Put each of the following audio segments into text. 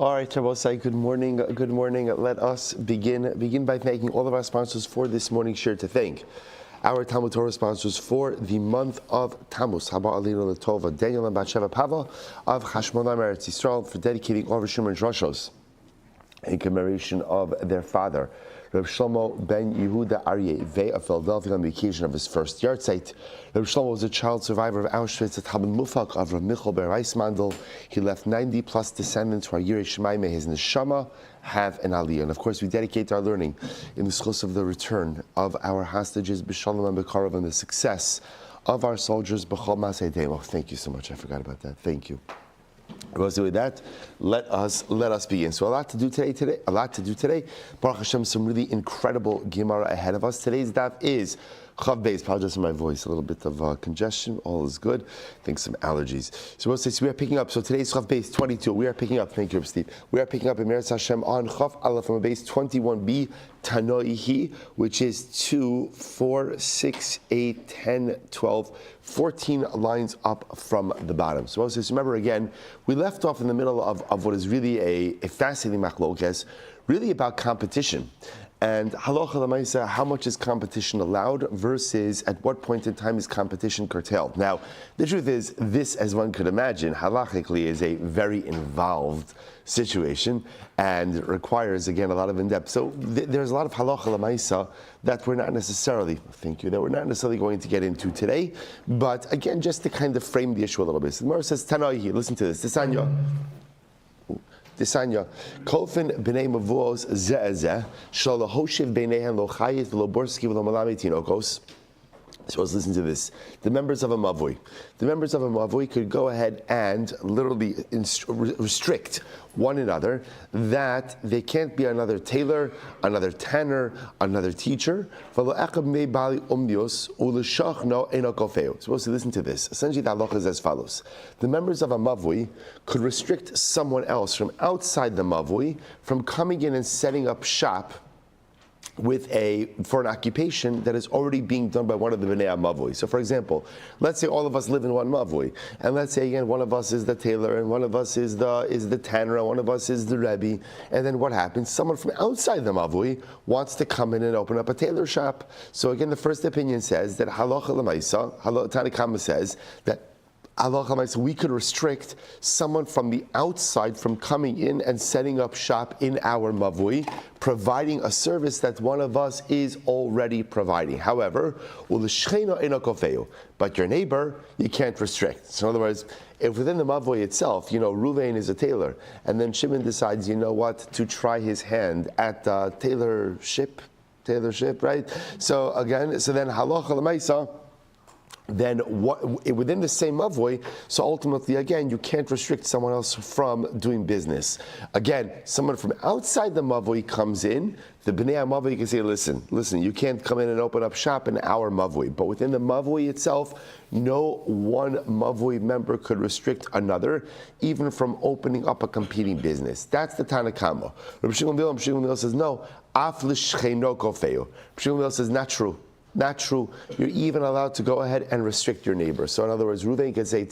All right, Rabbi, good morning. Good morning. Let us begin by thanking all of our sponsors for this morning's share to thank. Our Talmud Torah sponsors for the month of Tammuz, Haba Alinu Latova, Daniel and Batsheva Pava of Hashmonaim Eretz Yisrael for dedicating all of Shimon Roshos in commemoration of their father, Rabbi Shlomo ben Yehuda Aryeh of Philadelphia, on the occasion of his first yahrzeit. Rabbi Shlomo was a child survivor of Auschwitz, a Talmud Mufak of Rabbi Michal ber Reismandel. He left 90 plus descendants who are Yirei Shemai. May his neshama have an aliyah. And of course, we dedicate our learning in the schus of the return of our hostages, B'Shalom and B'Karov, and the success of our soldiers, B'chol Masei Demo. Thank you so much. I forgot about that. Thank you. With that, let us begin. So a lot to do today. Baruch Hashem, some really incredible Gemara ahead of us. Today's daf is Chav Beis. Apologize for my voice, a little bit of congestion. All is good. I think some allergies. So we are picking up. So today's Chav Beis 22. We are picking up. Thank you, Steve. We are picking up in Meretz Hashem on Chav Aleph from base 21b. Tanoihi, which is 2, 4, 6, 8, 10, 12, 14 lines up from the bottom. So remember again, we left off in the middle of what is really a fascinating machlokes, really about competition. And halacha l'maisa, how much is competition allowed versus at what point in time is competition curtailed? Now, the truth is, this, as one could imagine, halachically is a very involved situation and requires, again, a lot of in-depth. So there's a lot of halacha l'maisa that we're not necessarily going to get into today. But again, just to kind of frame the issue a little bit. So the Gemara says, Tanaihi, listen to this, Tisanya, Kolfin b'nei mavuos ze'ezeh, shalo hoshiv b'neihen lo chayit v'lo borski v'lo malami tinokos. So let's listen to this. The members of a mavui could go ahead and literally restrict one another that they can't be another tailor, another tanner, another teacher. Supposed to listen to this. Essentially, the halacha is as follows. The members of a mavui could restrict someone else from outside the mavui from coming in and setting up shop for an occupation that is already being done by one of the Bnei HaMavui. So for example, let's say all of us live in one Mavui, and let's say again one of us is the tailor, and one of us is the tanner, and one of us is the Rebbe, and then what happens? Someone from outside the Mavui wants to come in and open up a tailor shop. So again, the first opinion says that halacha l'maisa, Tanakama says that we could restrict someone from the outside from coming in and setting up shop in our mavui, providing a service that one of us is already providing. However, but your neighbor, you can't restrict. So in other words, if within the mavui itself, Ruvain is a tailor, and then Shimon decides, to try his hand at tailorship, right? So then halacha l'maisa, then within the same mavui, so ultimately, again, you can't restrict someone else from doing business. Again, someone from outside the mavui comes in, the Bnei HaMavui can say, listen, you can't come in and open up shop in our mavui. But within the mavui itself, no one mavui member could restrict another, even from opening up a competing business. That's the Tanakama. Rabbi Shmuel says, no, af l'shcheino kofeu. Rabbi Shmuel says, not true. Not true. You're even allowed to go ahead and restrict your neighbor. So in other words, Reuven can say,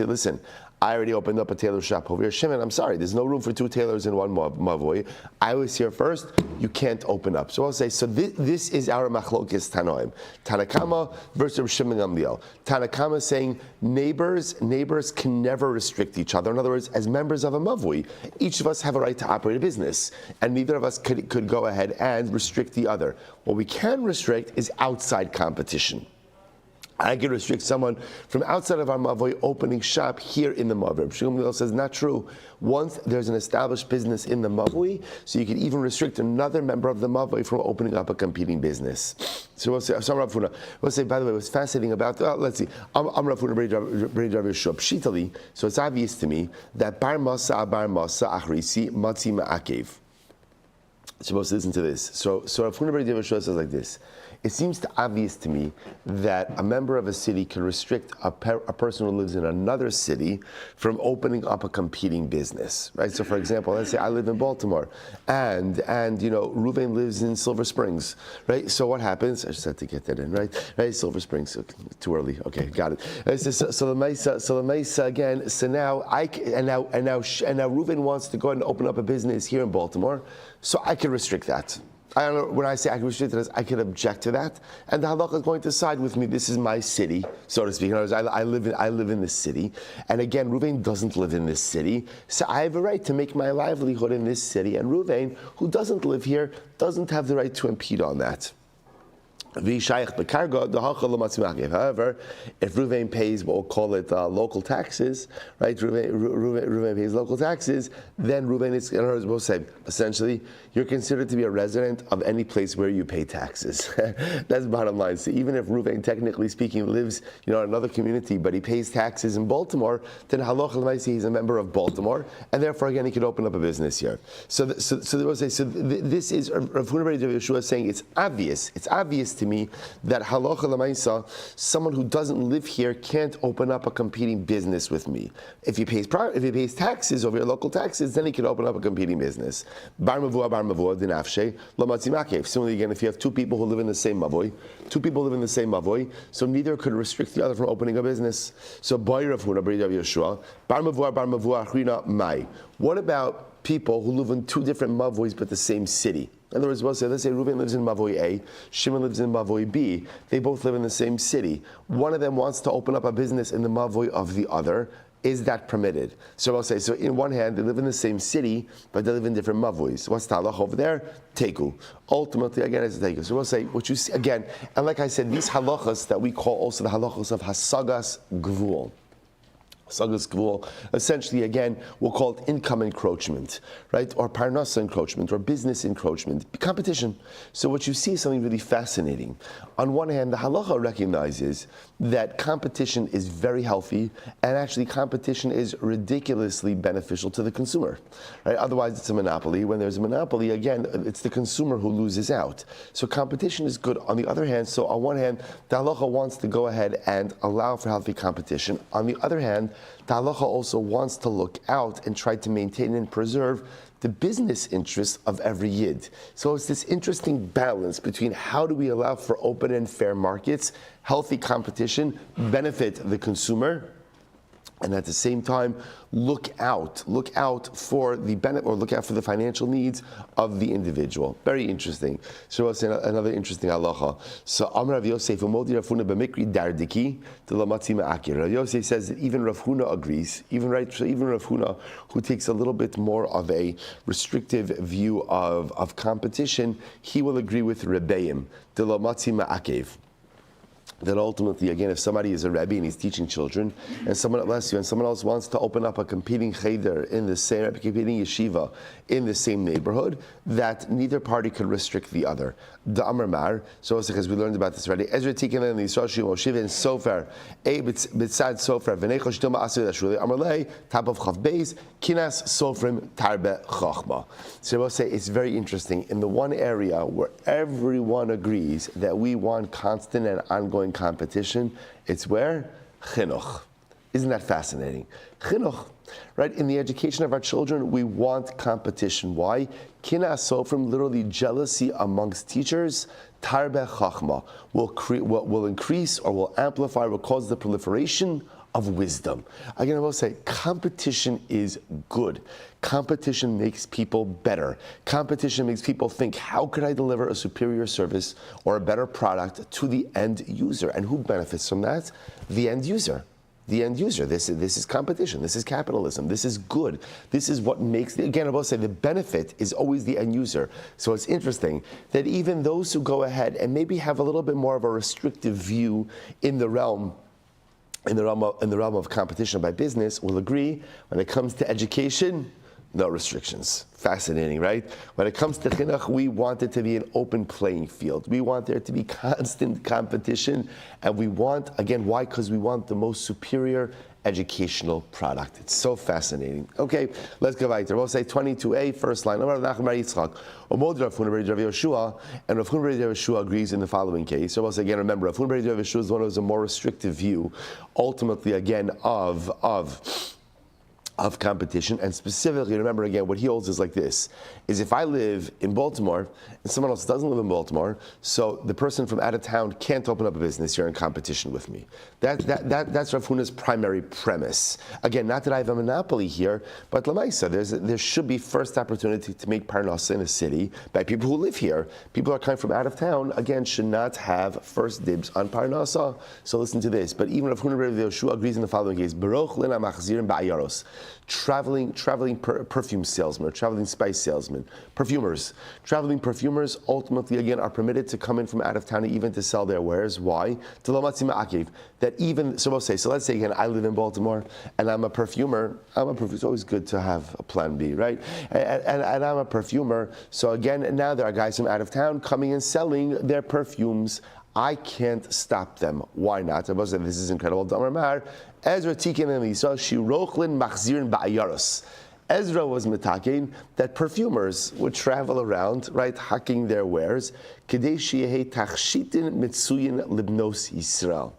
listen, I already opened up a tailor shop over here. Shimon, I'm sorry, there's no room for two tailors in one mavui. I was here first. You can't open up. So I'll say, so this is our machlokes tanoim. Tanakama versus Shimon Gamliel. Tanakama saying neighbors can never restrict each other. In other words, as members of a mavui, each of us have a right to operate a business, and neither of us could go ahead and restrict the other. What we can restrict is outside competition. I can restrict someone from outside of our mavui opening shop here in the mavui. Shmuel says not true. Once there's an established business in the mavui, so you can even restrict another member of the mavui from opening up a competing business. So we'll say, by the way, what's fascinating about, let's see, I'm Rav Huna B'Rav Yeshua Pshitali, so it's obvious to me that bar masa achrisi matzi ma'akev. Supposed to listen to this. So Rav Huna B'Rav Yeshua says like this. it seems obvious to me that a member of a city can restrict a person who lives in another city from opening up a competing business, right? So, for example, let's say I live in Baltimore, and Reuven lives in Silver Springs, right? So what happens? I just had to get that in, right? Right, Silver Springs. Okay, too early. Okay, got it. So the Mesa again. So now now Reuven wants to go ahead and open up a business here in Baltimore, so I can restrict that. I don't know, when I say I can restrict it, I can object to that, and the halacha is going to side with me. This is my city, so to speak. In other words, I live in this city, and again, Reuven doesn't live in this city, so I have a right to make my livelihood in this city, and Reuven, who doesn't live here, doesn't have the right to impede on that. However, if Reuven pays what we'll call it local taxes, right? Reuven pays local taxes, then Reuven is, in other words, we'll say, essentially, you're considered to be a resident of any place where you pay taxes. That's the bottom line. So even if Reuven, technically speaking, lives in another community, but he pays taxes in Baltimore, then halacha l'maaseh he's a member of Baltimore, and therefore again he can open up a business here. So this is Rav Huna bar Yeshua saying it's obvious to me that halacha l'maaseh, someone who doesn't live here can't open up a competing business with me. If he pays taxes over your local taxes, then he can open up a competing business. Similarly, again, if you have two people who live in the same mavoi, so neither could restrict the other from opening a business. So, what about people who live in two different mavois but the same city? In other words, let's say Reuven lives in Mavoi A, Shimon lives in Mavoi B. They both live in the same city. One of them wants to open up a business in the Mavoi of the other. Is that permitted? So I'll say, so in one hand, they live in the same city, but they live in different mavois. What's the halach over there? Teku. Ultimately, again, it's a teku. So we'll say, what you see, again, and like I said, these halachas that we call also the halachas of hasagas gvul. Sagas Gvul, essentially, again, we'll call it income encroachment, right? Or parnasa encroachment, or business encroachment, competition. So what you see is something really fascinating. On one hand, the halacha recognizes that competition is very healthy, and actually competition is ridiculously beneficial to the consumer, right? Otherwise, it's a monopoly. When there's a monopoly, again, it's the consumer who loses out. So competition is good. On the other hand, so on one hand, the halacha wants to go ahead and allow for healthy competition. On the other hand, the halacha also wants to look out and try to maintain and preserve the business interests of every yid. So it's this interesting balance between how do we allow for open and fair markets, healthy competition, benefit the consumer, and at the same time, look out for the benefit, or look out for the financial needs of the individual. Very interesting. So I'll say another interesting halacha. So Amar Rav Yosef, Umodi Rav Huna b'mikri dardiki de lamatzi ma'akir. Rav Yosef says that even Rav Huna agrees. Even Rav Huna, who takes a little bit more of a restrictive view of competition, he will agree with Rebbeim de lamatzi ma'akev. That ultimately, again, if somebody is a Rebbe and he's teaching children, and someone else wants to open up a competing cheder in the same, competing yeshiva in the same neighborhood, that neither party could restrict the other. The Amar Mar, so also because we learned about this already. Ezra Tikin and the Yisrael Shim Moshiv and Sofer, a b'tzad Sofer, v'neicho sh'toma asir l'shuli Amar lei top of Chav Beis Kinas Sofrim Tarbe Chachma. So we'll say it's very interesting. In the one area where everyone agrees that we want constant and ongoing competition, it's where? Chinuch. Isn't that fascinating? Chinuch, right? In the education of our children, we want competition. Why? Kina sofrim, literally jealousy amongst teachers. Tarbe chachma will increase or will amplify, will cause the proliferation of wisdom. Again, I will say, competition is good. Competition makes people better. Competition makes people think, how could I deliver a superior service or a better product to the end user? And who benefits from that? The end user. The end user. This is competition. This is capitalism. This is good. This is what makes, again, I will say, the benefit is always the end user. So it's interesting that even those who go ahead and maybe have a little bit more of a restrictive view in the realm of competition by business will agree when it comes to education, no restrictions. Fascinating, right? When it comes to chinuch, we want it to be an open playing field. We want there to be constant competition, and we want, again, why? Because we want the most superior educational product. It's so fascinating. Okay, let's go weiter. We'll say 22a, first line. Omar Rav Yitzchak, Omod Rav Huna bar Rav Yoshua, and Rav Huna bar Rav Yoshua agrees in the following case. So we'll say again, remember, Rav Huna bar Rav Yoshua is one who has a more restrictive view, ultimately again, of competition, and specifically, remember again, what he holds is like this, is if I live in Baltimore and someone else doesn't live in Baltimore, so the person from out of town can't open up a business, you're in competition with me. That's Rav Huna's primary premise. Again, not that I have a monopoly here, but Lamaisa, there should be first opportunity to make parnasa in a city by people who live here. People who are coming from out of town, again, should not have first dibs on parnasa. So listen to this, but even Rav Huna bar Yoshua agrees in the following case, Baruch lina machzirin ba'ayaros. Traveling perfume salesmen, traveling spice salesmen, perfumers. Traveling perfumers ultimately again are permitted to come in from out of town even to sell their wares. Why? That even, so let's say again, I live in Baltimore and I'm a perfumer. It's always good to have a plan B, right? And I'm a perfumer. So again, now there are guys from out of town coming and selling their perfumes. I can't stop them. Why not? This is incredible. Ezra tikin and Yisrael shirochlin machzirin ba'ayaros. Ezra was mitakin that perfumers would travel around, right, hacking their wares. Kedei sheyehe tachshitin mitzuyin libnos Yisrael.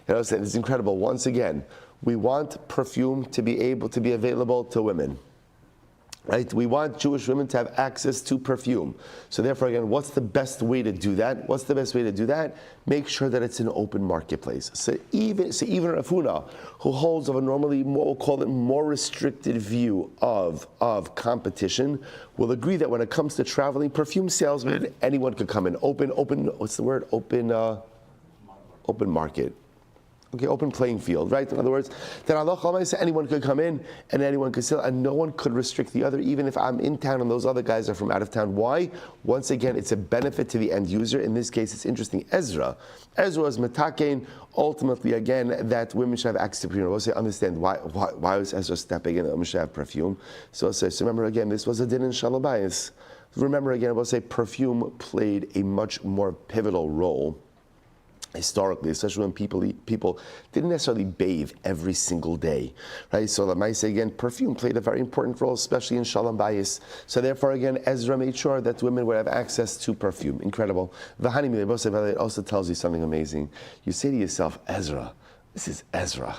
It's incredible. Once again, we want perfume to be able to be available to women. Right? We want Jewish women to have access to perfume. So therefore, again, what's the best way to do that? What's the best way to do that? Make sure that it's an open marketplace. So even Rav Huna, who holds of a normally, we'll call it more restricted view of competition, will agree that when it comes to traveling perfume salesmen, anyone could come in. Open, what's the word? Open market. Okay, open playing field, right? In other words, that Allah said anyone could come in and anyone could sell, and no one could restrict the other, even if I'm in town and those other guys are from out of town. Why? Once again, it's a benefit to the end user. In this case, it's interesting. Ezra is metakein, ultimately, again, that women should have access to perfume. We'll say, understand why was Ezra stepping in that women should have perfume? So remember again, this was a din in Shalom Bayis. Remember again, we'll say perfume played a much more pivotal role historically, especially when people didn't necessarily bathe every single day, right? So I might say again, perfume played a very important role, especially in Shalom Bayis. So therefore, again, Ezra made sure that women would have access to perfume. Incredible. It also tells you something amazing. You say to yourself, Ezra, this is Ezra.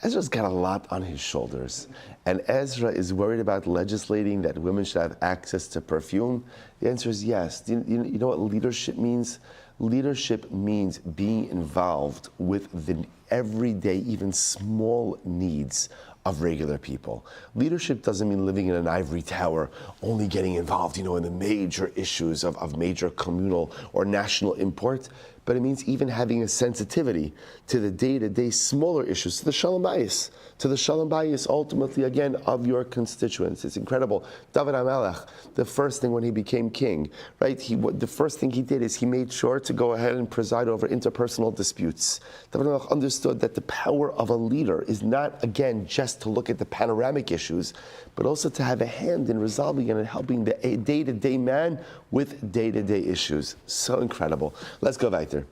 Ezra's got a lot on his shoulders, and Ezra is worried about legislating that women should have access to perfume. The answer is yes. You know what leadership means? Leadership means being involved with the everyday, even small needs of regular people. Leadership doesn't mean living in an ivory tower, only getting involved, in the major issues of major communal or national import, but it means even having a sensitivity to the day-to-day smaller issues, to the Shalom Bayis, ultimately, again, of your constituents. It's incredible. David HaMelech, the first thing when he became king, right, the first thing he did is he made sure to go ahead and preside over interpersonal disputes. David HaMelech understood that the power of a leader is not, again, just to look at the panoramic issues, but also to have a hand in resolving and helping the day-to-day man with day-to-day issues. So incredible. Let's go weiter.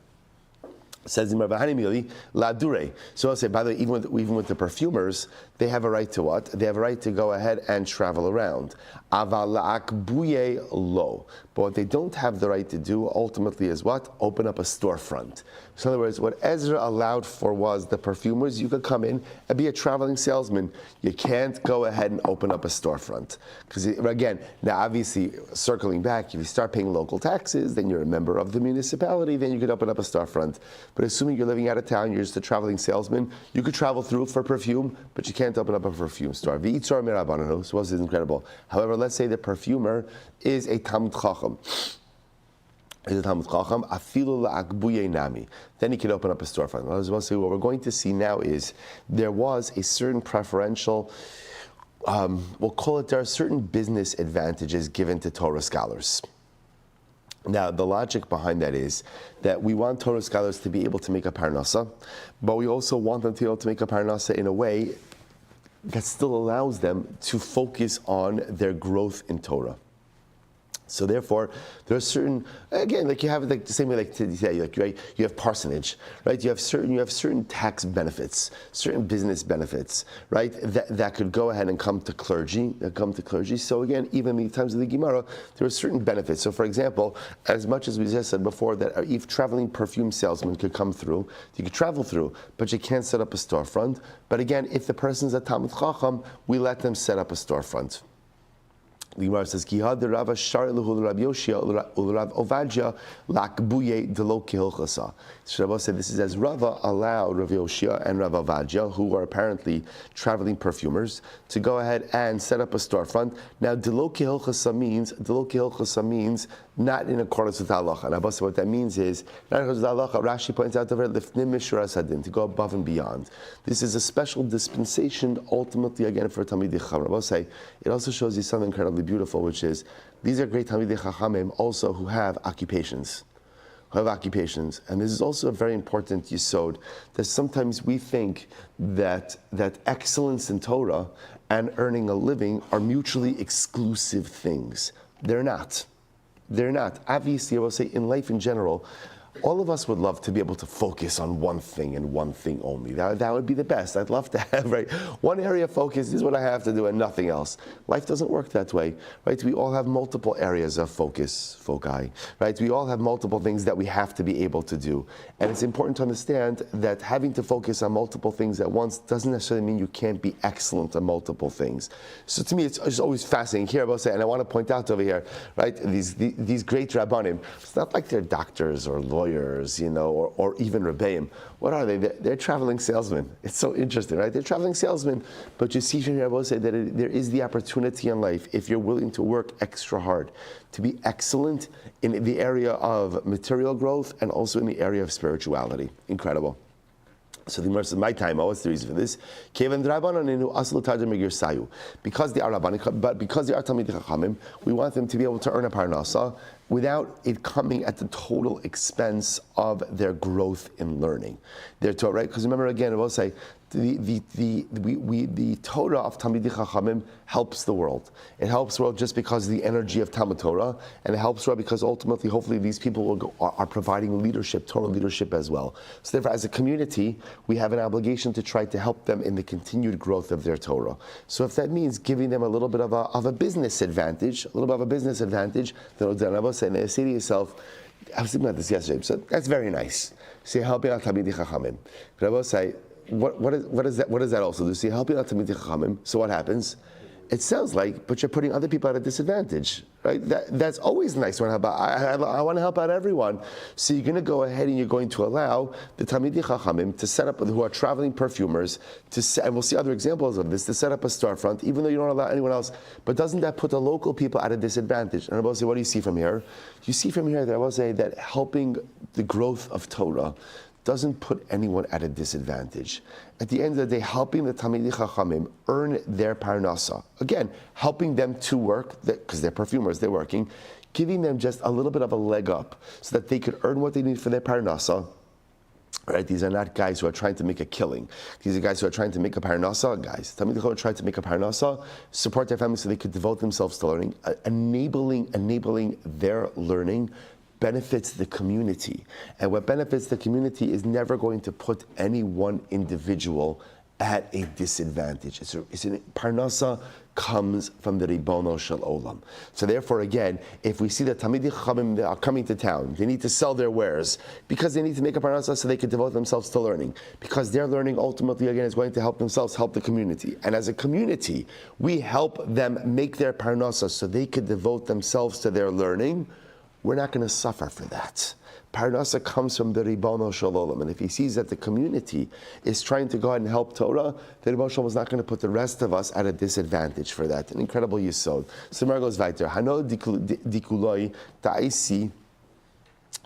Says in La Dure. So I'll say, by the way, even with the perfumers, they have a right to what? They have a right to go ahead and travel around. Aval la'akbuye lo. But what they don't have the right to do ultimately is what? Open up a storefront. So in other words, what Ezra allowed for was the perfumers, you could come in and be a traveling salesman. You can't go ahead and open up a storefront. Because again, now obviously, circling back, if you start paying local taxes, then you're a member of the municipality, then you could open up a storefront. But assuming you're living out of town, you're just a traveling salesman, you could travel through for perfume, but you can't open up a perfume store. V'itzar mirabananu, so this is incredible. However, let's say the perfumer is a Talmid Chacham. Then he could open up a storefront. I was going to say, what we're going to see now is there was a certain preferential, we'll call it, there are certain business advantages given to Torah scholars. Now, the logic behind that is that we want Torah scholars to be able to make a parnasa, but we also want them to be able to make a parnasa in a way that still allows them to focus on their growth in Torah. So therefore, there are certain, again, like you have like the same way like today, like right, you have parsonage, right? You have certain tax benefits, certain business benefits, right? That could go ahead and come to clergy, So again, even in the times of the Gemara, there are certain benefits. So for example, as much as we just said before that if traveling perfume salesman could come through, you could travel through, but you can't set up a storefront. But again, if the person's a Talmid Chacham, we let them set up a storefront. The Gemara says, "Kihad the Rava shar eluhu Rabbi Yoshia ul-Rav Ovadia lakbuye delo kehilchasa." So Rabbi said, "This is as Rava allowed Rabbi Yoshia and Rav Ovadia, who are apparently traveling perfumers, to go ahead and set up a storefront." Now, delo kehilchasa means not in accordance with halacha. And Rabbi said, what that means is not in accordance with halacha. Rashi points out over lifnim mishuras hadin, to go above and beyond. This is a special dispensation, ultimately again for Talmidei Chacham. Rabbi say it also shows you something incredibly beautiful, which is these are great Talmidei Chachamim also who have occupations. And this is also a very important yesod, that sometimes we think that excellence in Torah and earning a living are mutually exclusive things. They're not. Obviously, I will say in life in general, all of us would love to be able to focus on one thing and one thing only. That would be the best. I'd love to have, right, one area of focus is what I have to do and nothing else. Life doesn't work that way, right? We all have multiple areas of foci, right? We all have multiple things that we have to be able to do. And it's important to understand that having to focus on multiple things at once doesn't necessarily mean you can't be excellent at multiple things. So to me, it's always fascinating here about saying, and I want to point out over here, right, these great Rabbanim, it's not like they're doctors or lawyers, or even Rebbeim. What are they? They're traveling salesmen. It's so interesting, right? They're traveling salesmen, but you see from here, I will say that there is the opportunity in life, if you're willing to work extra hard, to be excellent in the area of material growth and also in the area of spirituality. Incredible. So the Gemara says, my time, what's the reason for this? Because they are Rabbanim, but because they are Talmidei Chachamim, we want them to be able to earn a parnasa without it coming at the total expense of their growth in learning. Their Torah, right? Because remember again, I will say, the Torah of Talmidei Chachamim helps the world. It helps the world just because of the energy of Talmud Torah, and it helps the world because ultimately, hopefully, these people are providing leadership, Torah leadership as well. So therefore, as a community, we have an obligation to try to help them in the continued growth of their Torah. So if that means giving them a little bit of a business advantage, then I will say to yourself, I was thinking about this yesterday, so that's very nice. Say, helping out Talmidei Chachamim. But I will say, what does that also do? See, helping out Talmidei Chachamim. So what happens? It sounds like, but you're putting other people at a disadvantage, right? That's always nice. I want to help out everyone. So you're going to go ahead and you're going to allow the Talmidei Chachamim to set up, who are traveling perfumers, and we'll see other examples of this, to set up a storefront, even though you don't allow anyone else. But doesn't that put the local people at a disadvantage? And I will say, what do you see from here? You see from here that I will say that helping the growth of Torah doesn't put anyone at a disadvantage. At the end of the day, helping the Talmidei Chachamim earn their parnasa. Again, helping them to work, because they're perfumers, they're working, giving them just a little bit of a leg up so that they could earn what they need for their parnasa. Right? These are not guys who are trying to make a killing. These are guys who are trying to make a parnasa. Guys, Talmidei Chachamim try to make a parnasa, support their families so they could devote themselves to learning, enabling their learning benefits the community. And what benefits the community is never going to put any one individual at a disadvantage. Parnasa comes from the Ribono Shel Olam. So therefore, again, if we see that Talmidei Chachamim are coming to town, they need to sell their wares because they need to make a parnasa so they can devote themselves to learning. Because their learning ultimately, again, is going to help themselves, help the community. And as a community, we help them make their parnasa so they could devote themselves to their learning. We're not going to suffer for that. Parnasa comes from the Ribono Shel Olam, and if he sees that the community is trying to go ahead and help Torah, the Ribono Shel Olam is not going to put the rest of us at a disadvantage for that. An incredible yisod. So Mar goes weiter. Hano dikuloi ta'isi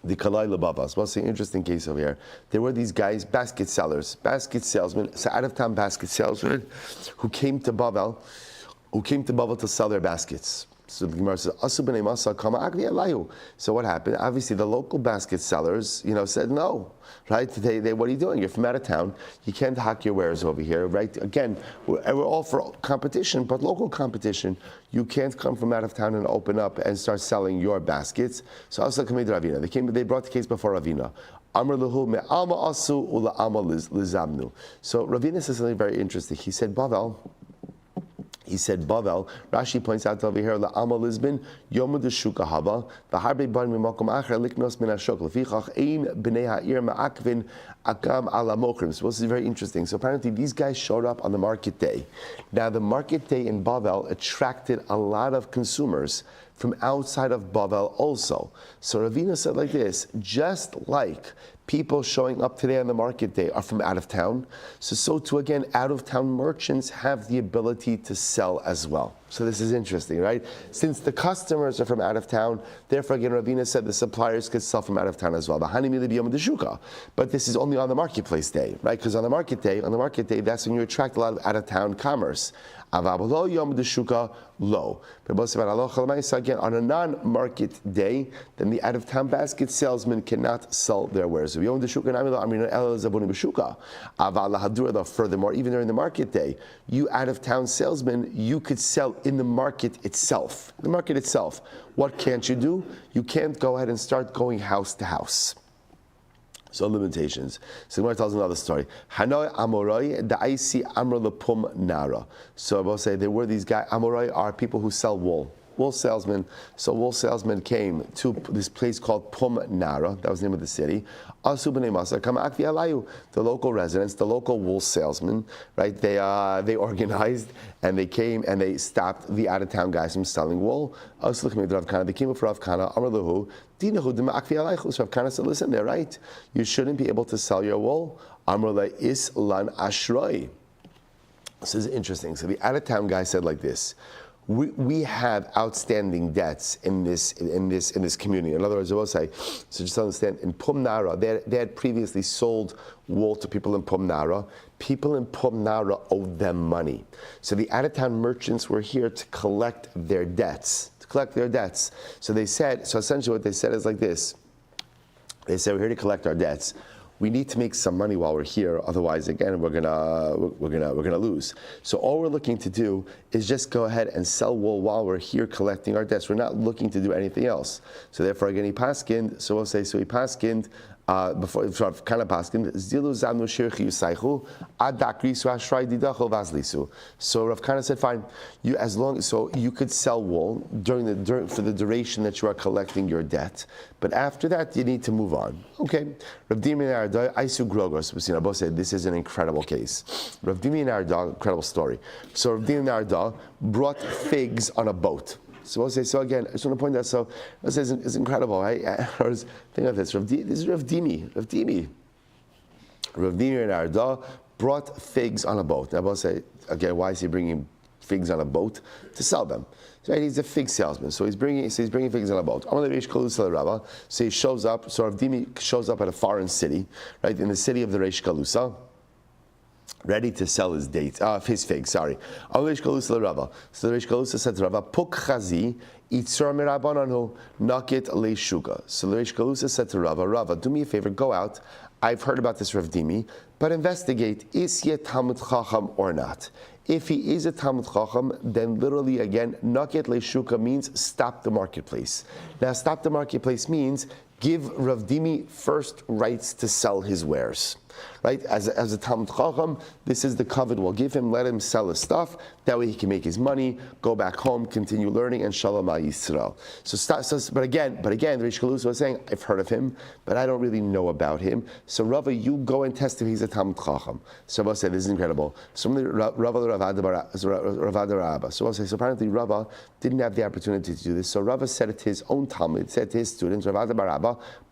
dikalai lebavas. What's an interesting case over here? There were these guys, basket salesmen, so out-of-town basket salesmen, who came to Bava to sell their baskets. So the Gemara says, "Asu b'nei masa kama agvi elayu." So what happened? Obviously, the local basket sellers, said no, right? They, what are you doing? You're from out of town. You can't hack your wares over here, right? Again, we're all for competition, but local competition. You can't come from out of town and open up and start selling your baskets. So also coming to Ravina. They brought the case before Ravina. Amr lahu me'alma asu ula alma lizamnu. So Ravina says something very interesting. He said, Bavel, Rashi points out over here, La'alma Lisbon, Yomi Shuka Haba, the Harbe Ban Mimakom Acher, Liknos Min Ashok, Lefichach, Ein B'nei Ha'ir Ma'akvin, Akam Ala Mokrim. So this is very interesting. So apparently these guys showed up on the market day. Now the market day in Bavel attracted a lot of consumers from outside of Bavel also. So Ravina said like this, just like people showing up today on the market day are from out of town, so too again, out of town merchants have the ability to sell as well. So this is interesting, right? Since the customers are from out of town, therefore again, Ravina said the suppliers could sell from out of town as well. But this is only on the marketplace day, right? Because on the market day, that's when you attract a lot of out of town commerce. Low. But again, on a non-market day, then the out-of-town basket salesman cannot sell their wares. Furthermore, even during the market day, you out-of-town salesman, you could sell in the market itself. What can't you do? You can't go ahead and start going house to house. So limitations. So Gemara tells another story. Hanoi Amoroi da'isi amr lepum nara. So I will say there were these guys. Amoroi are people who sell wool. Wool salesmen. So wool salesmen came to this place called Pum Nara. That was the name of the city. Asu b'nei masa kama akvi alayu. The local residents, the local wool salesmen, right? They organized and they came and they stopped the out of town guys from selling wool. Asu l'chmei Rav Kana. They came up for Rav Kana. Amar lehu. Dinahu dima akvi alaychu. So Rav Kana said, listen, they're right. You shouldn't be able to sell your wool. Amar le is lan ashroi. This is interesting. So the out of town guy said like this. We have outstanding debts in this community. In other words, I will say, so just understand, in Pum Nara, they had previously sold wool to people in Pum Nara. People in Pum Nara owed them money. So the out-of-town merchants were here to collect their debts. So they said, so essentially what they said is like this. They said, we're here to collect our debts. We need to make some money while we're here, otherwise, again, we're gonna lose. So all we're looking to do is just go ahead and sell wool while we're here collecting our debts. We're not looking to do anything else. So therefore, again, he paskind. So we'll say, he paskind. Before kind of paskin, zilu zamnu shirchi yusaychu adakri su ashray didacho vazlisu. So Rav Kana said, fine, you could sell wool for the duration that you are collecting your debt, but after that you need to move on. Okay. Rav Dimi Narda Aisu Grogos. Both said this is an incredible case. Rav Dimi Narda, incredible story. So Rav Dimi Narda brought figs on a boat. So we'll say, so again, I just want to point out, so this is incredible, right? Think of this. This is Rav Dimi. Rav Dimi and Arda brought figs on a boat. Now we'll say, again, why is he bringing figs on a boat? To sell them. So he's a fig salesman. So he's bringing figs on a boat. So he shows up, so Rav Dimi shows up at a foreign city, right? In the city of the Reish Kalusa, ready to sell his figs, sorry. So the Reish Kalusa said to Rava, Puk chazi, itzur mirabananu, nakit leishuga. So the Reish Kalusa said to Rava, do me a favor, go out. I've heard about this Rav Dimi, but investigate, is he a Talmud Chacham or not? If he is a Talmud Chacham, then literally again, nakit leishuka means stop the marketplace. Now stop the marketplace means give Rav Dimi first rights to sell his wares. Right? As a Talmud Chacham, this is the covet we'll give him, let him sell his stuff, that way he can make his money, go back home, continue learning, and Shalom Yisrael. But again, the Reish Kalusa was saying, I've heard of him, but I don't really know about him. So Rava, you go and test if he's a Talmud Chacham. So Rava said, this is incredible. So apparently Rava didn't have the opportunity to do this. So Rava said it to his own Talmud, said to his students,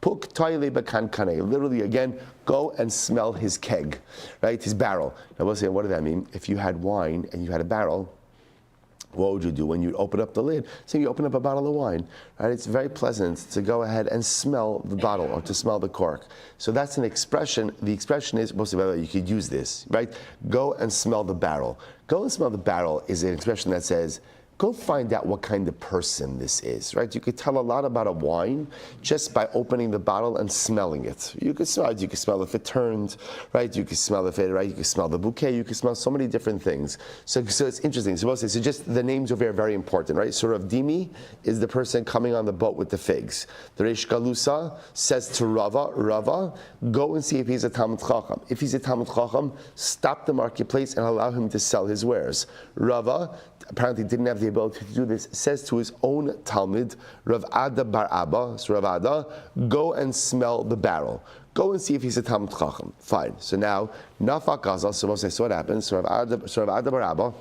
Puk toile bekan kanei. Literally again, go and smell his keg, right? His barrel. Now we'll say, what does that mean? If you had wine and you had a barrel, what would you do when you open up the lid? So you open up a bottle of wine, right? It's very pleasant to go ahead and smell the bottle or to smell the cork. So that's an expression. The expression is, most of the you could use this, right? Go and smell the barrel. Go and smell the barrel is an expression that says, go find out what kind of person this is, right? You could tell a lot about a wine just by opening the bottle and smelling it. You could smell it. You could smell if it turned, right? You could smell if it, right? You could smell the bouquet. You could smell so many different things. So it's interesting. So just the names over here are very important, right? So Rav Dimi is the person coming on the boat with the figs. The Reish Galusa says to Rava, go and see if he's a Talmid Chacham. If he's a Talmid Chacham, stop the marketplace and allow him to sell his wares. Rava apparently didn't have the ability to do this, says to his own Talmid, Rav Ada bar Abba, so Rav Ada, go and smell the barrel. Go and see if he's a Talmid Chacham. Fine. So now, Nafak Gazal, so what happens? So Rav Ada bar Abba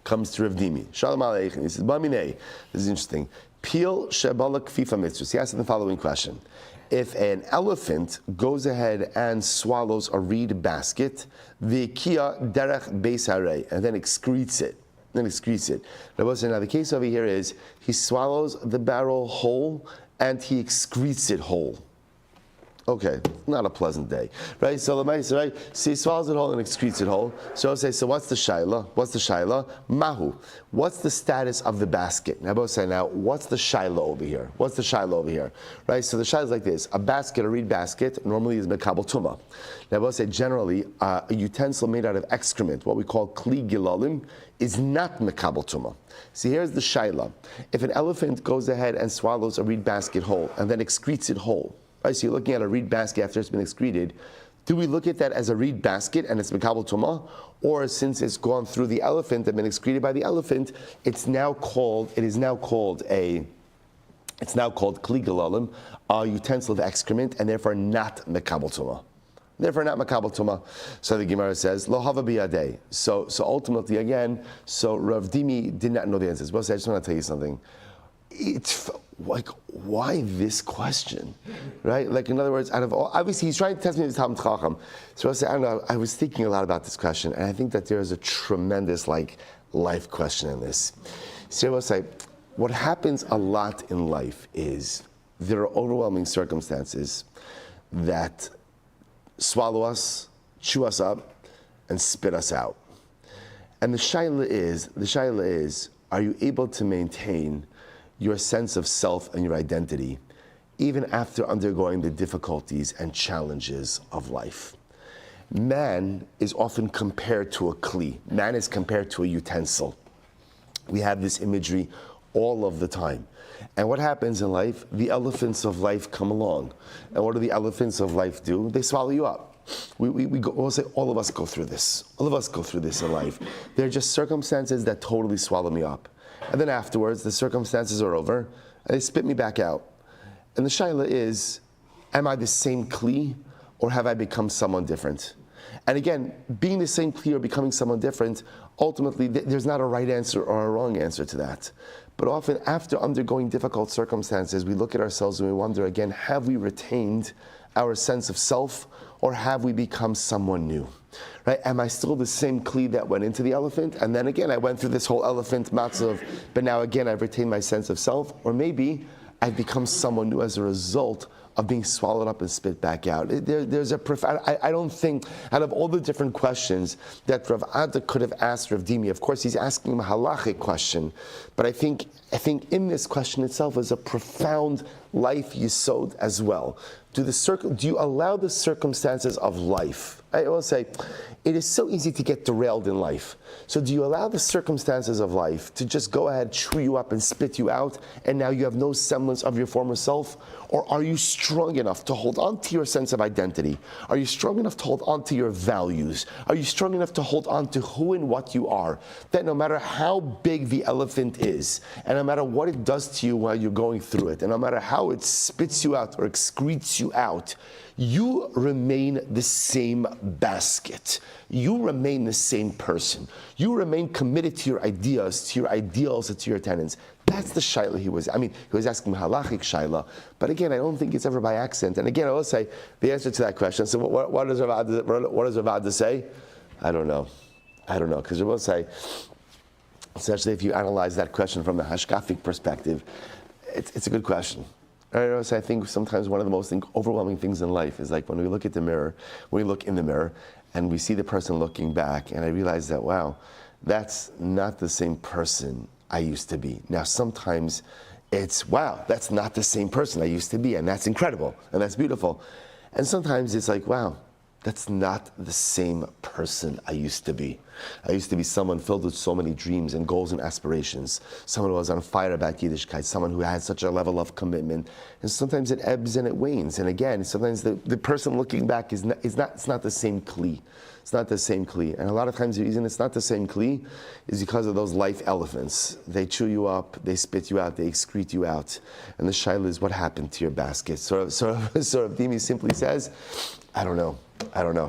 comes to Rav Dimi. Shalom Aleichem. He says, Baminei. This is interesting. Peel Shebala Kfifa Mitzvus. He asks the following question. If an elephant goes ahead and swallows a reed basket, v'kia derech beis harei, and then excretes it. Now the case over here is he swallows the barrel whole and he excretes it whole. Okay, not a pleasant day, right? So right, so he swallows it whole and excretes it whole. So I'll say, so what's the shaila? Mahu. What's the status of the basket? Now both say, now what's the shaila over here? Right? So the shaila is like this: a basket, a reed basket, normally is mekabel tuma. Now both say generally a utensil made out of excrement, what we call kli gilalim, is not mekabel tuma. See, here's the shaila: if an elephant goes ahead and swallows a reed basket whole and then excretes it whole. Right, so you're looking at a reed basket after it's been excreted. Do we look at that as a reed basket and it's mekabel tumah, or since it's gone through the elephant and been excreted by the elephant, it is now called kli galalim, a utensil of excrement, and therefore not mekabel tumah. So the Gemara says, lo hava biyadei. So ultimately, again, so Rav Dimi did not know the answers. Well, I just want to tell you something. It's like, why this question, right? Like, in other words, out of all, obviously he's trying to test me as Talmid Chacham. So I don't know, I was thinking a lot about this question, and I think that there is a tremendous, life question in this. So I will say, what happens a lot in life is there are overwhelming circumstances that swallow us, chew us up, and spit us out. And the shaila is, are you able to maintain your sense of self and your identity, even after undergoing the difficulties and challenges of life? Man is often compared to a kli. Man is compared to a utensil. We have this imagery all of the time. And what happens in life? The elephants of life come along. And what do the elephants of life do? They swallow you up. We'll say all of us go through this. All of us go through this in life. They're just circumstances that totally swallow me up. And then afterwards, the circumstances are over, and they spit me back out. And the shaila is, am I the same kli, or have I become someone different? And again, being the same kli or becoming someone different, ultimately, there's not a right answer or a wrong answer to that. But often, after undergoing difficult circumstances, we look at ourselves and we wonder again, have we retained our sense of self, or have we become someone new? Right? Am I still the same kli that went into the elephant? And then again, I went through this whole elephant matzav, but now again, I've retained my sense of self. Or maybe I've become someone new as a result of being swallowed up and spit back out. There's a profound, I don't think, out of all the different questions that Rav Ada could have asked Rav Dimi, of course he's asking him a halachic question, but I think in this question itself is a profound life yesod as well. Do you allow the circumstances of life? I will say, it is so easy to get derailed in life. So do you allow the circumstances of life to just go ahead, chew you up and spit you out, and now you have no semblance of your former self? Or are you strong enough to hold on to your sense of identity? Are you strong enough to hold on to your values? Are you strong enough to hold on to who and what you are? That no matter how big the elephant is, and no matter what it does to you while you're going through it, and no matter how it spits you out or excretes you out, you remain the same basket. You remain the same person. You remain committed to your ideas, to your ideals, and to your tenets. That's the shaila he was asking halachic shaila. But again, I don't think it's ever by accident. And again, I will say the answer to that question. So what does Rav Ada say? I don't know. Because I will say, especially if you analyze that question from the hashkafic perspective, it's a good question. I think sometimes one of the most overwhelming things in life is like when we look in the mirror and we see the person looking back, and I realize that, wow, that's not the same person I used to be. Now, sometimes it's, wow, that's not the same person I used to be, and that's incredible, and that's beautiful. And sometimes it's like, wow, that's not the same person I used to be. I used to be someone filled with so many dreams and goals and aspirations, someone who was on fire about Yiddishkeit, someone who had such a level of commitment. And sometimes it ebbs and it wanes. And again, sometimes the person looking back it's not the same kli. It's not the same kli. And a lot of times the reason it's not the same kli is because of those life elephants. They chew you up, they spit you out, they excrete you out. And the shaila is, what happened to your basket? So Dimi simply says, I don't know.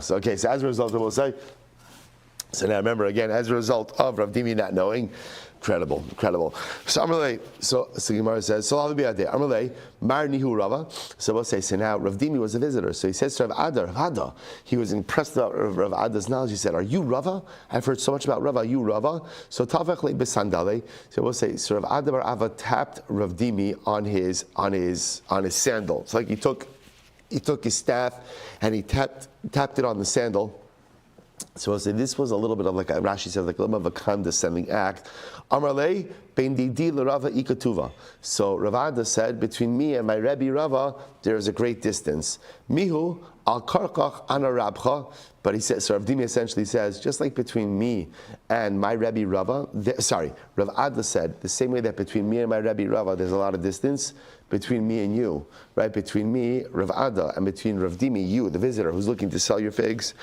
So as a result, we'll say, so now remember again, as a result of Rav Dimi not knowing, incredible. So Amrulay, so Gemara says, so Amrulay, Mar Nihu Rava. So we'll say, so now Rav Dimi was a visitor. So he says to Rav Ada, he was impressed about Rav Ada's knowledge. He said, are you Rava? I've heard so much about Rava. Are you Rava? So Tavach le besandale. So we'll say, so Rav Ada bar Ava tapped Rav Dimi on his sandal. It's like he took his staff and he tapped it on the sandal. So we'll say this was a little bit of like Rashi says, like a little bit of a condescending act. Amarle ben didi l'Rava ikatuva. So Ravada said, between me and my Rebbe Rava, there is a great distance. Mihu al karkach ana rabcha. But he says, so Rav Dimi essentially says, just like between me and my Rebbe Rava, Rav Ada said, the same way that between me and my Rebbe Rava, there's a lot of distance between me and you, right? Between me, Rav Ada, and between Rav Dimi, you, the visitor who's looking to sell your figs,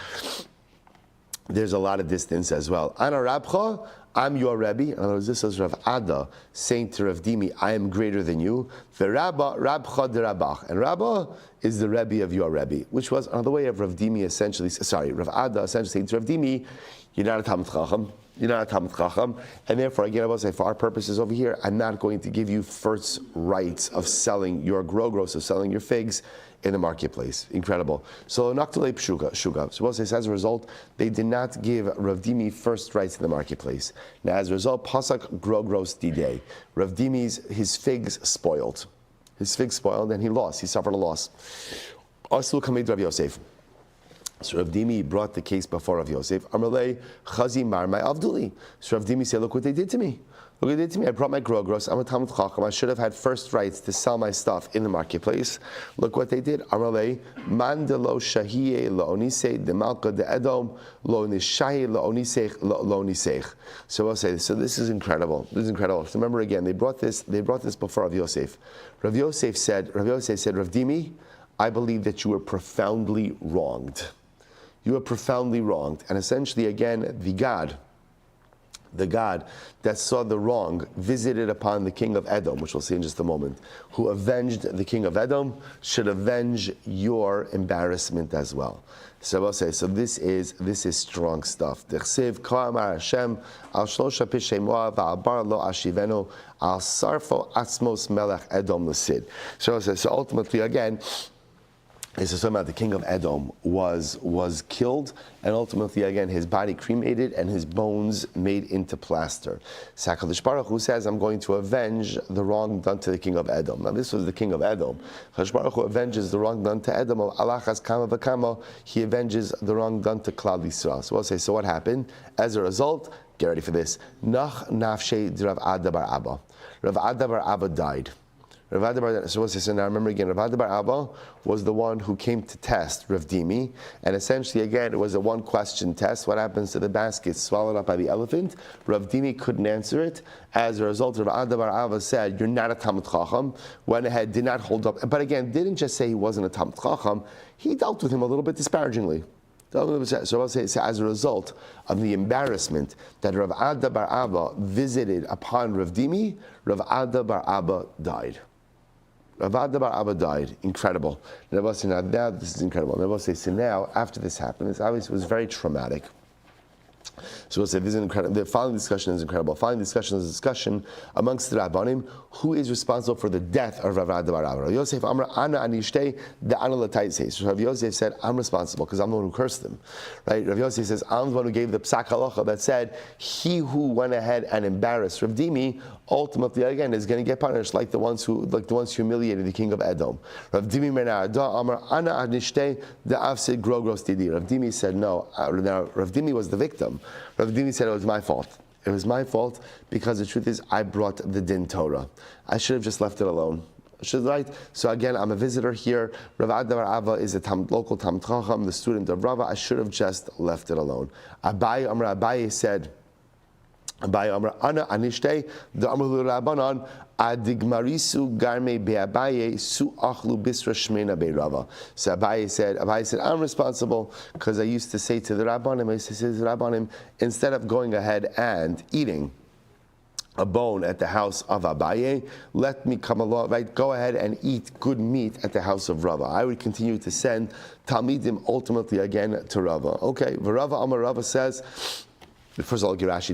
there's a lot of distance as well. Ana Rabcha, I'm your Rebbe. In other words, this is Rav Ada saying to Rav Dimi, I am greater than you. Rabcha de Rabach. And Rabba is the Rebbe of your Rebbe, which was another way of Rav Dimi essentially, Rav Ada essentially saying to Rav Dimi, you're not a Talmid Chacham. You're not a Talmid Chacham. And therefore, again, I will say, for our purposes over here, I'm not going to give you first rights of selling your grogros, of selling your figs in the marketplace. Incredible. So Naktale Shuga. So we'll say, as a result, they did not give Rav Dimi first rights in the marketplace. Now, as a result, Pasak Grogros Didei. Rav Dimi's, his figs spoiled. His figs spoiled and he lost. He suffered a loss. Asul Kamid Rav Yosef. So Rav Dimi brought the case before Rav Yosef. Amalei Chazi Mar my Avduli. So Rav Dimi said, look what they did to me. Look what they did to me. I brought my grogros. I'm a Talmid Chacham. I should have had first rights to sell my stuff in the marketplace. Look what they did. Amalei Mandelo Shahie Laonise de Malka de Edom Laonishahi Laonisech Laonisech. So I'll say this. So this is incredible. This is incredible. So remember again, they brought this before Rav Yosef. Rav Yosef said, Rav Dimi, I believe that you were profoundly wronged. You were profoundly wronged. And essentially, again, the God that saw the wrong visited upon the king of Edom, which we'll see in just a moment, who avenged the king of Edom, should avenge your embarrassment as well. So I'll say, so this is strong stuff. Dechsev ka'amar Hashem al shlosha pishei Moav al bar lo ashivenu al sarfo atzmos melech Edom l'sid. So I'll say, so ultimately, again, it's talking about the king of Edom was killed, and ultimately, again, his body cremated and his bones made into plaster. HaKadosh Baruch Hu says, I'm going to avenge the wrong done to the king of Edom. Now, this was the king of Edom. HaKadosh Baruch Hu avenges the wrong done to Edom. Alachas kama v'kama, he avenges the wrong done to Klal Yisrael. So we'll say, so what happened? As a result, get ready for this. Nach nafshei Rav Ada bar Abba. Rav Ada bar Abba died. So now remember again, Rav Ada bar Abba was the one who came to test Rav Dimi, and essentially again it was a one-question test. What happens to the basket swallowed up by the elephant? Rav Dimi couldn't answer it. As a result, Rav Ada bar Abba said, "You're not a Talmid Chacham." Went ahead, did not hold up, but again didn't just say he wasn't a Talmid Chacham. He dealt with him a little bit disparagingly. So I'll say, as a result of the embarrassment that Rav Ada bar Abba visited upon Rav Dimi, Rav Ada bar Abba died. Rav Ada bar Abba died. Incredible. Now this is incredible. So now, after this happened, this obviously was very traumatic. So we'll say this is incredible. The following discussion is incredible. The following discussion is a discussion amongst the Rabbanim who is responsible for the death of Rav Ada bar Abba. Rav Yosef Amar Ana Anishtei the Ana Latayse. So Rav Yosef said, I'm responsible because I'm the one who cursed them. Right? Rav Yosef says, I'm the one who gave the psak halacha that said he who went ahead and embarrassed Rav Dimi ultimately again is going to get punished like the ones who humiliated the king of Edom. Rav Dimi Menarada Amar Ana Anishtei the Avsid Grogros Didi. Rav Dimi said no. Now Rav Dimi was the victim. Rav Dimi said it was my fault. It was my fault because the truth is I brought the din Torah. I should have just left it alone. Right? So again, I'm a visitor here. Rav Ada bar Ava is a local Talmid Chacham, the student of Rava. I should have just left it alone. Abaye said, Abaye Amra Ana Anishte, the Amrul Rabbanan, Adigmarisu Garme Beabaye Su Achlu Bisra Shmena Be Rava. So Abaye said, I'm responsible because I used to say to the Rabbanim, instead of going ahead and eating a bone at the house of Abaye, let me come along, right? Go ahead and eat good meat at the house of Rava. I would continue to send Talmidim ultimately again to Rava. Okay, Rava Amar Rava says, first of all, Girashi,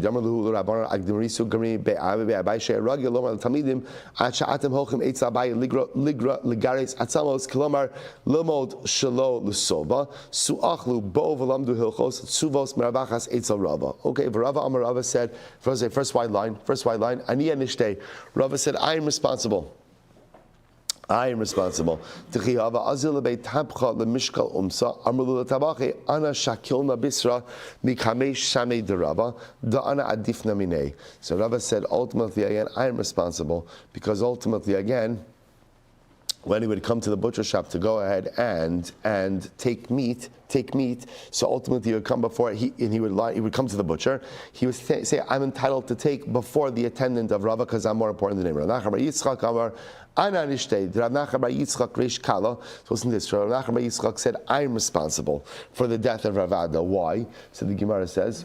okay, Rava Amar Rava said, first wide line, Ani Nishtei. Rava said, I am responsible. I am responsible. Ana shakilna bisra mikamesh shame derava da ana adifna minei. So Rava said, ultimately again, I am responsible because ultimately again, when he would come to the butcher shop to go ahead and take meat. So ultimately, he would come before he would come to the butcher. He would say, "I'm entitled to take before the attendant of Rava because I'm more important than him." Rav Nachman bar Yitzchak Amar, "Ana nishtei." Rav Nachman bar Yitzchak reish kala. So listen to this. Rav Nachman bar Yitzchak said, "I'm responsible for the death of Rav Ada." Why? So the Gemara says,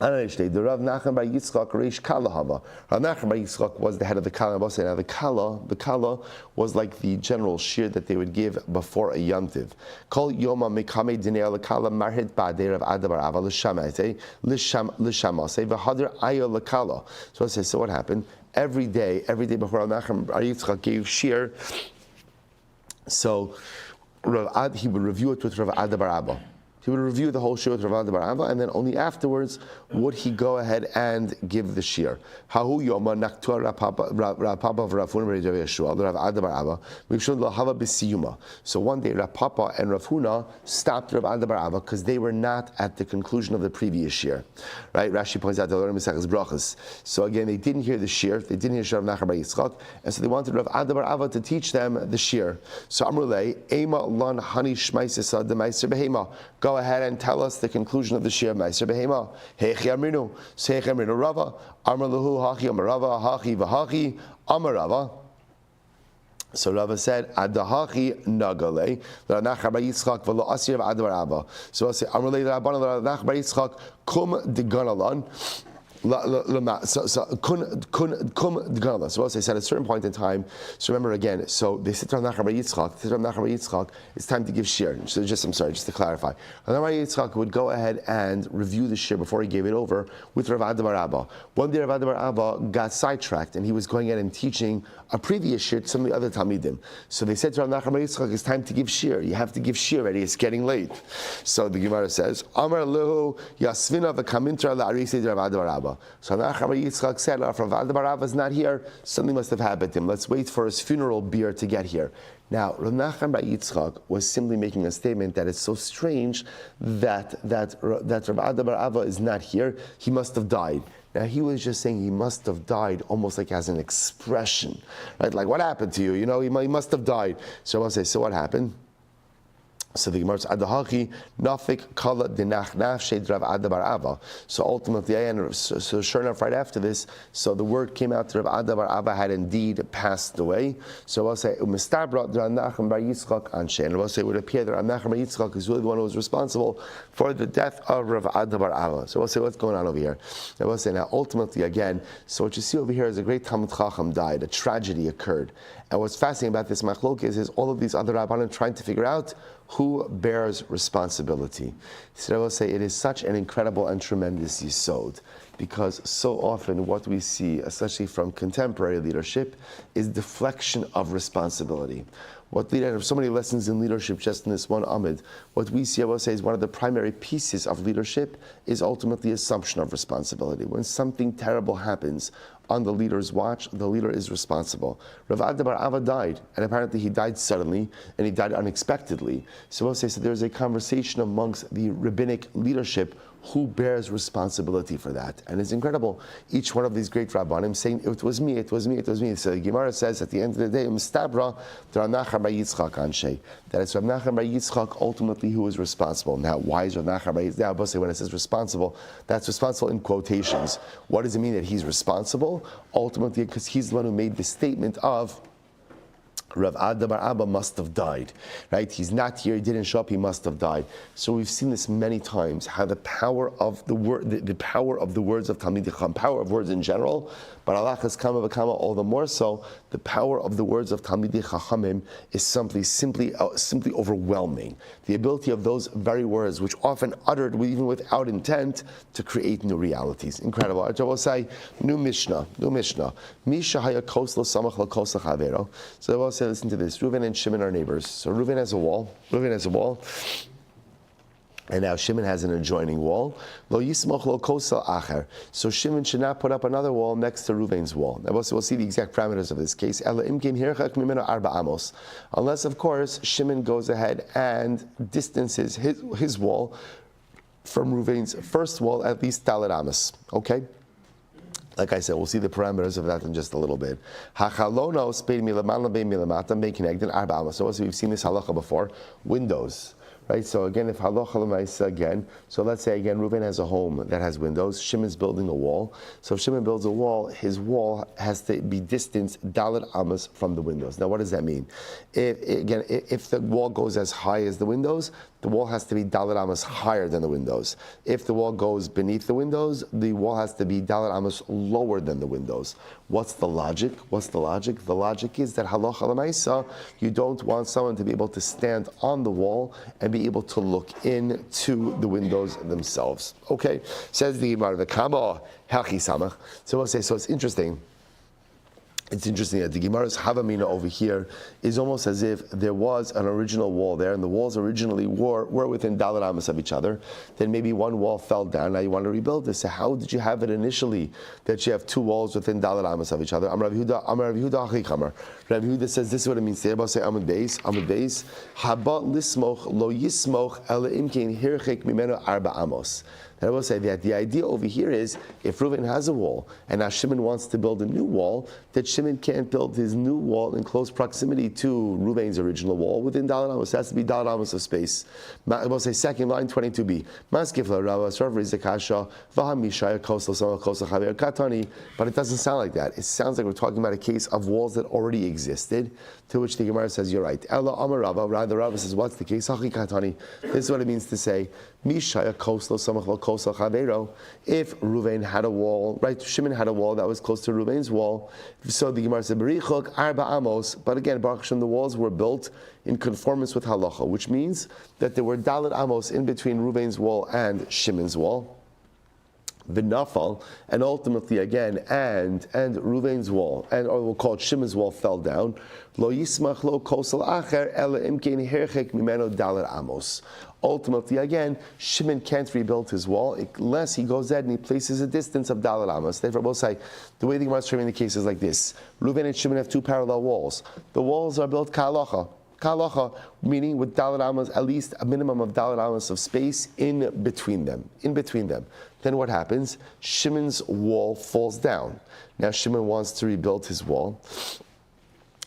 the Rav Nachman bar Yitzchak reish kala hava. Rav Nachman bar Yitzchak was the head of the kala. Now the kala was like the general shir that they would give before a yontiv. Kol yoma mekame dinei al kala marhit ba'adei Rav Ada bar Ava l'shamasei v'hader ayo l'kala. So I say, so what happened? Every day before Rav Nachman bar Yitzchak gave shir, so he would review it with Rav Ada bar Ava. He would review the whole shir with Rav Ada bar Ava, and then only afterwards would he go ahead and give the shir. Hahu yoma naktua Rav Papa v'Rav Huna b'Rav Yeshua Rav Ada bar Ava mivshul lahava b'siyuma. So one day Rav Papa and Rav Huna stopped Rav Ada bar Ava because they were not at the conclusion of the previous shir. Right? Rashi points out the Lord Mesachas Brachas. So again, they didn't hear the shir. They didn't hear shir of Nachman bar Yitzchak, and so they wanted Rav Ada bar Ava to teach them the shir. So Amrulei Ema lan hani shmaisesa demaiser behema. Go ahead and tell us the conclusion of the shir of Meiser Behema. Heichi Amrinu, Seichi Amrinu Rava, Amar Lahu Hachi Amar Rava, Hachi V'Hachi Amar Rava. So Rava said, Adahachi Nagale, Rav Nachman bar Yitzchak v'lo asir Rav Ada bar Ava. So I say, Amar Lei Rav Nachman bar Yitzchak kum diganalan. So I said at a certain point in time, so remember again, so they sit around Nachman bar Yitzchak, it's time to give shir. So just to clarify. Nachman bar Yitzchak would go ahead and review the shir before he gave it over with Rav Ada bar Ava. One day Rav Ada bar Ava got sidetracked and he was going ahead and teaching a previous shir to some of the other Talmidim. So they said to Rav Nachman bar Yitzchak, it's time to give shir. You have to give shir already, it's getting late. So the Gemara says, Amar lehu yasvina v'kamintra la'arisei Rav Ada bar Ava. So Nachman bar Yitzchak said, if Rav Ada bar Ava is not here, something must have happened to him. Let's wait for his funeral beer to get here. Now, Rav Nachman bar Yitzchak was simply making a statement that it's so strange that Rav Ada bar Ava is not here. He must have died. Now, he was just saying he must have died almost like as an expression. Right? Like, what happened to you? You know, he must have died. So I'll say, so what happened? So the Gemara says, Adahachi nafik kala dinach nafshed Rav Ada bar Ava. So ultimately, so sure enough, right after this, so the word came out that Rav Ada bar Ava had indeed passed away. So I'll say, Umistabra Rav Nachman bar Yitzchak anshe. And I'll say, it would appear that Rav Nachman bar Yitzchak is really the one who was responsible for the death of Rav Ada bar Ava. So I'll say, what's going on over here? And I'll say, now ultimately, again, so what you see over here is a great Talmid Chacham died, a tragedy occurred. And what's fascinating about this machlok is all of these other Rabbanim trying to figure out who bears responsibility. So I will say it is such an incredible and tremendous yisod, because so often what we see, especially from contemporary leadership, is deflection of responsibility. So many lessons in leadership just in this one Amid. what we see, I will say, is one of the primary pieces of leadership is ultimately assumption of responsibility. When something terrible happens on the leader's watch, the leader is responsible. Rav Ada bar Ava died, and apparently he died suddenly, and he died unexpectedly. So I will say, so there's a conversation amongst the rabbinic leadership who bears responsibility for that. And it's incredible. Each one of these great rabbanim saying, it was me, it was me, it was me. So the Gemara says at the end of the day, Mistabra, Rav Nachman bar Yitzchak Anshe. That it's Rav Nachman bar Yitzchak ultimately who is responsible. Now, why is Rav Nachman bar Yitzchak? Now, say when it says responsible, that's responsible in quotations. What does it mean that he's responsible? Ultimately, because he's the one who made the statement of Rav Ada bar Abba must have died, right? He's not here, he didn't show up, he must have died. So we've seen this many times, how the power of the word, the power of the words of Talmidei Chacham, power of words in general, but alachas kama v'kama, all the more so, the power of the words of Talmidei Chachamim is simply overwhelming. The ability of those very words, which often uttered even without intent, to create new realities. Incredible. I will say, new Mishnah. Misha haya koslo samach lakosla chavero. So I will say, listen to this. Reuven and Shimon are neighbors. So Reuven has a wall. And now Shimon has an adjoining wall. Lo yismoch lo kosel acher. So Shimon should not put up another wall next to Reuven's wall. Now we'll see the exact parameters of this case. Ela imkein hirchak mimeno arba amos. Unless, of course, Shimon goes ahead and distances his wall from Reuven's first wall at least talet amos. Okay? Like I said, we'll see the parameters of that in just a little bit. Hachalonos bein milamala bein milamata bein kinegdin arba amos. So we've seen this halacha before. Windows. Right, so again, if halacha l'maisa again, so let's say again, Reuven has a home that has windows. Shimon's building a wall. So if Shimon builds a wall, his wall has to be distanced dalet amos from the windows. Now, what does that mean? If the wall goes as high as the windows, the wall has to be dalet amos higher than the windows. If the wall goes beneath the windows, the wall has to be dalet amos lower than the windows. What's the logic? The logic is that halacha l'maisa, you don't want someone to be able to stand on the wall and be able to look into the windows themselves. Okay, says the Gemara, the Kama Hachi Samach. So we'll say, so it's interesting. It's interesting that the Gemara's Havamina over here is almost as if there was an original wall there, and the walls originally were within dalet amos of each other. Then maybe one wall fell down. Now you want to rebuild this. So how did you have it initially that you have two walls within dalet amos of each other? Amar Rav Yehuda Achikamar. Rav Yehuda says this is what it means. Say Amud Beis. Haba lismoch lo yismoch ela imkein hirchek mimeno arba amos. And I will say that the idea over here is, if Reuven has a wall, and now Shimon wants to build a new wall, that Shimon can't build his new wall in close proximity to Reuven's original wall within dalet amos. It has to be dalet amos of space. I will say second line 22b. But it doesn't sound like that. It sounds like we're talking about a case of walls that already existed, to which the Gemara says, you're right. Ella Amar Rava, rather Rava says, what's the case? This is what it means to say, Mishaya Koslo Samach Koslo Chavero. If Reuven had a wall, right, Shimon had a wall that was close to Reuven's wall, so the Gemara said, Berichok Arba Amos, but again, Baruch Hashem, the walls were built in conformance with halacha, which means that there were dalet amos in between Reuven's wall and Shimon's wall. V'nafal, and ultimately again, and Reuven's wall, or we'll call it Shimon's wall, fell down. Lo yismach lo kosel acher ela imkein herchek mimeno dalet amos. Ultimately, again, Shimon can't rebuild his wall unless he goes ahead and he places a distance of dalet amos. Therefore, we'll say the way the Gemara is framing the case is like this: Reuven and Shimon have two parallel walls. The walls are built ka'alacha. Ka'alacha, meaning with dalet amos, at least a minimum of dalet amos of space in between them. Then what happens? Shimon's wall falls down. Now Shimon wants to rebuild his wall.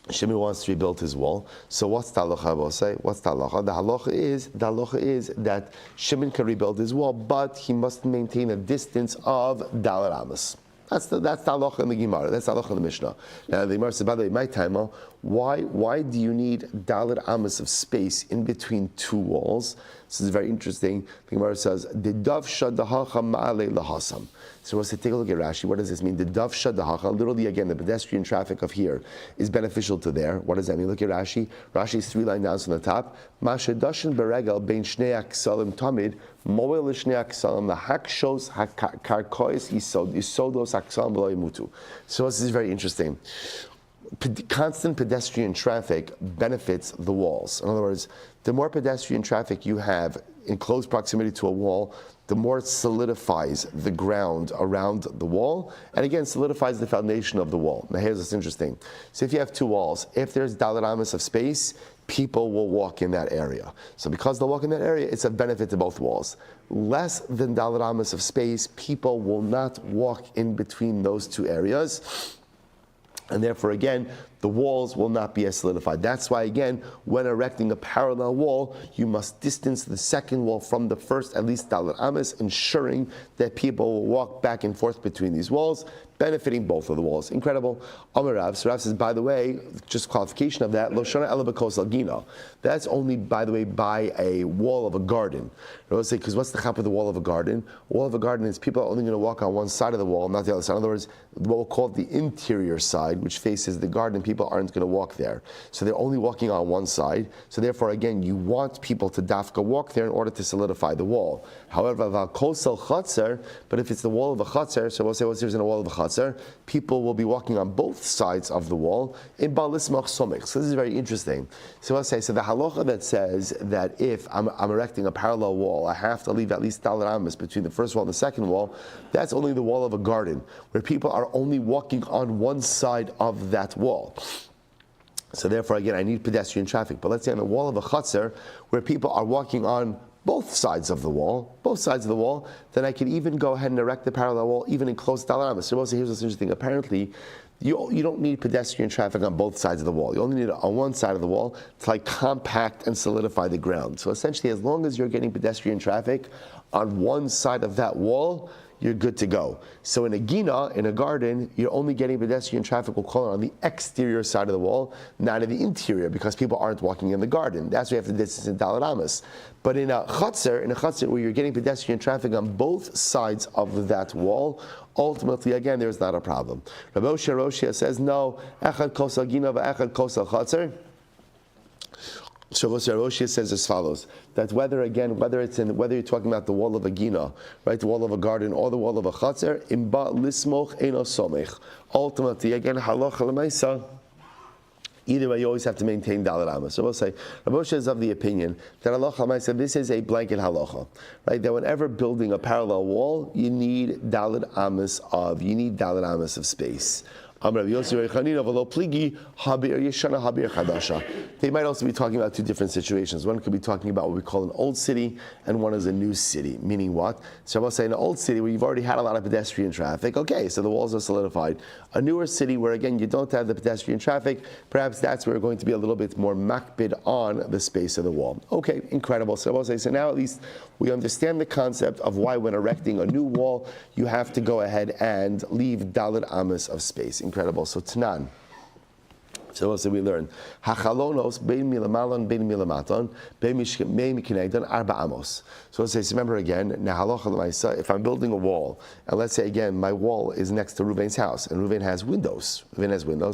So what's the halacha? We'll say, what's the halacha? The halacha is that Shimon can rebuild his wall, but he must maintain a distance of dalet amos. That's the halacha in the Gemara. That's the halacha in the Mishnah. Now the Gemara says, by the way, my time, why do you need dalet amos of space in between two walls? This is very interesting. The Gemara says, the dav shadahacha ma'ale lahasam. So we'll say, take a look at Rashi. What does this mean? The dav shadahacha, literally again, the pedestrian traffic of here is beneficial to there. What does that mean? Look at Rashi. Rashi's three line down from the top. Mashadashin beregel bein shnei aksalim tamid moel l'shnei aksalim lahakshos hakarkois yisodos aksalim v'lo yimutu. So this is very interesting. constant pedestrian traffic benefits the walls. In other words, the more pedestrian traffic you have in close proximity to a wall, the more it solidifies the ground around the wall, and again, solidifies the foundation of the wall. Now here's what's interesting. So if you have two walls, if there's dalet amas of space, people will walk in that area. So because they'll walk in that area, it's a benefit to both walls. Less than dalet amas of space, people will not walk in between those two areas. And therefore, again, the walls will not be as solidified. That's why, again, when erecting a parallel wall, you must distance the second wall from the first, at least dalet amas, ensuring that people will walk back and forth between these walls, benefiting both of the walls. Incredible. Amar Rav. So Rav says, by the way, just qualification of that, Lo shana ela b'kos algina. That's only, by the way, by a wall of a garden. Rav say, because what's the chap of the wall of a garden? A wall of a garden is people are only going to walk on one side of the wall, not the other side. In other words, what we'll call the interior side, which faces the garden, people aren't going to walk there. So they're only walking on one side. So therefore, again, you want people to dafka walk there in order to solidify the wall. However, but if it's the wall of a chatzar, so we'll say what's there's in a wall of a chatzar, people will be walking on both sides of the wall in balismach somich. So this is very interesting. So I'll say, so the halacha that says that if I'm erecting a parallel wall, I have to leave at least dalet amas between the first wall and the second wall, that's only the wall of a garden, where people are only walking on one side of that wall. So therefore, again, I need pedestrian traffic. But let's say on the wall of a chatzar, where people are walking on both sides of the wall, then I can even go ahead and erect the parallel wall, even in close dalet amas. So here's what's interesting. Apparently, you don't need pedestrian traffic on both sides of the wall. You only need it on one side of the wall to like compact and solidify the ground. So essentially, as long as you're getting pedestrian traffic on one side of that wall, you're good to go. So in a gina, in a garden, you're only getting pedestrian traffic, we'll call it, on the exterior side of the wall, not in the interior, because people aren't walking in the garden. That's why you have to distance in dalet amas. But in a chatzar where you're getting pedestrian traffic on both sides of that wall, ultimately, again, there's not a problem. Rabbi Shmuel says, no, echad kos al gina v'echad kos al chatzar. So Roshia says as follows: that whether you're talking about the wall of a gina, right, the wall of a garden, or the wall of a chatzar, imba lismoch eno somech. Ultimately, again, halacha l'maisa, either way, you always have to maintain dalet amas. So we'll say, Rabbi Moshe is of the opinion that halacha l'maisa, this is a blanket halacha, right? That whenever building a parallel wall, you need dalet amas of space. They might also be talking about two different situations. One could be talking about what we call an old city, and one is a new city. Meaning what? So I will say, in an old city where you've already had a lot of pedestrian traffic, okay, so the walls are solidified. A newer city where, again, you don't have the pedestrian traffic, perhaps that's where we're going to be a little bit more makbid on the space of the wall. Okay, incredible. So I will say, so now at least we understand the concept of why when erecting a new wall, you have to go ahead and leave dalet amas of space. Incredible. So Tanan. So also we learn hachalonos bein milamalon bein milamaton bein mikinegdan arba amos. So let's say, remember again, now halacha l'maisa, if I'm building a wall, and let's say again my wall is next to Ruvain's house, and Ruvain has windows.